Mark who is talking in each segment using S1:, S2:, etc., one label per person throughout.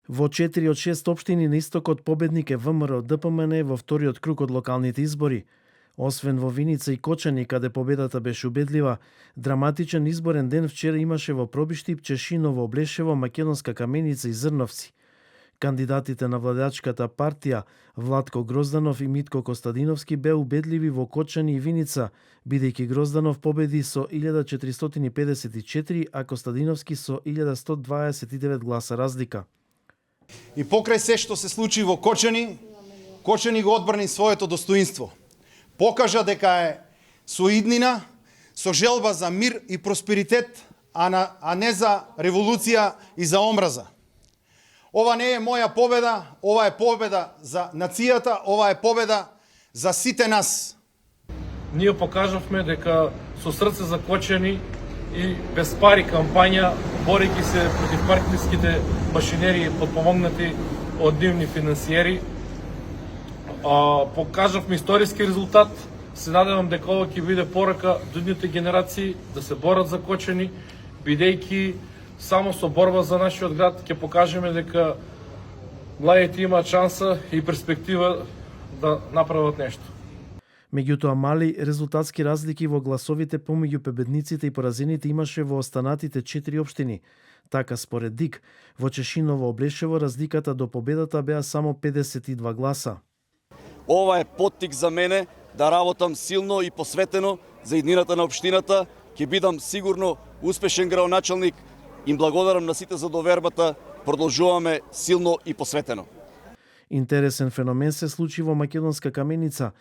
S1: Во 4 од 6 општини на истокот победник е ВМРО ДПМН во вториот круг од локалните избори. Освен во Виница и Кочани, каде победата беше убедлива, драматичен изборен ден вчера имаше во Пробиштип, Чешиново, Облешево, Македонска Каменица и Зрновци. Кандидатите на владачката партија Владко Грозданов и Митко Костадиновски беа убедливи во Кочани и Виница, бидејќи Грозданов победи со 1454, а Костадиновски со 1129 гласа разлика.
S2: И покрај се што се случи во Кочани, Кочани го одбрани своето достоинство. Покажа дека е со иднина, со желба за мир и просперитет, а не за револуција и за омраза. Ова не е моја победа, ова е победа за нацијата, ова е победа за сите нас.
S3: Ние покажавме дека со срце за Кочани и без пари кампања, борејќи се против партиските машинерии подпомогнати од нивни финансиери, покажавме историски резултат. Се надевам дека ова ќе биде порака до идните генерации да се борат за Кочани, бидејќи само со борба за нашиот град ќе покажеме дека младите имаат шанса и перспектива да направат нешто.
S1: Меѓутоа, мали резултатски разлики во гласовите помеѓу победниците и поразените имаше во останатите 4 општини. Така, според ДИК, во Чешиново, Облешево, разликата до победата беа само 52 гласа.
S4: Ова е поттик за мене да работам силно и посветено за иднината на општината. Ќе бидам сигурно успешен градоначалник. Им благодарам на сите за довербата. Продолжуваме силно и посветено.
S1: Интересен феномен се случи во Македонска Каменица.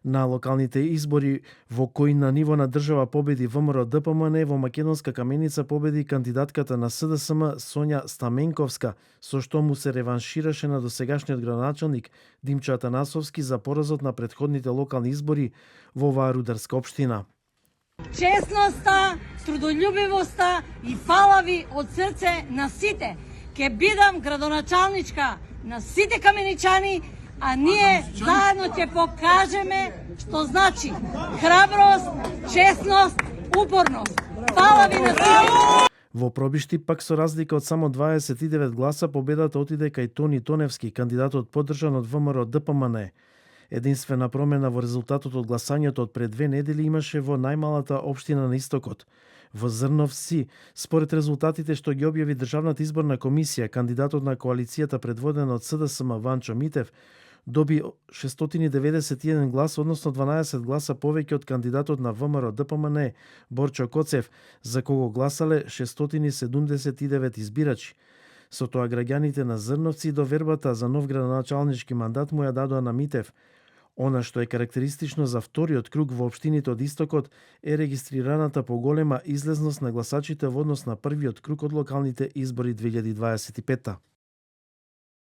S1: На локалните избори во кои на ниво на држава победи ВМРО ДПМН, во Македонска Каменица победи кандидатката на СДСМ Сонја Стаменковска, со што му се реваншираше на досегашниот градоначалник Димчо Атанасовски за поразот на претходните локални избори во оваа рударска општина.
S5: Честноста, трудолюбивоста и фала ви од срце на сите. Ке бидам градоначалничка на сите каменичани, а ние заедно ќе покажеме што значи храброст, честност, упорност. Фала ви на сите!
S1: Во Пробиштип пак со разлика од само 29 гласа победата отиде кај Тони Тоневски, кандидатот поддржан од ВМРО ДПМН. Единствена промена во резултатот од гласањето од пред 2 недели имаше во најмалата општина на истокот. Во Зрновци, според резултатите што ги објави Државната изборна комисија, кандидатот на коалицијата предводен од СДСМ Ванчо Митев доби 691 гласа, односно 12 гласа повеќе од кандидатот на ВМРО ДПМН Борчо Коцев, за кого гласале 679 избирачи. Со тоа граѓаните на Зрновци довербата за нов градоначалнички мандат му ја дадоа на Митев. Она што е карактеристично за вториот круг во општините од истокот е регистрираната поголема излезност на гласачите во однос на првиот круг од локалните избори 2025.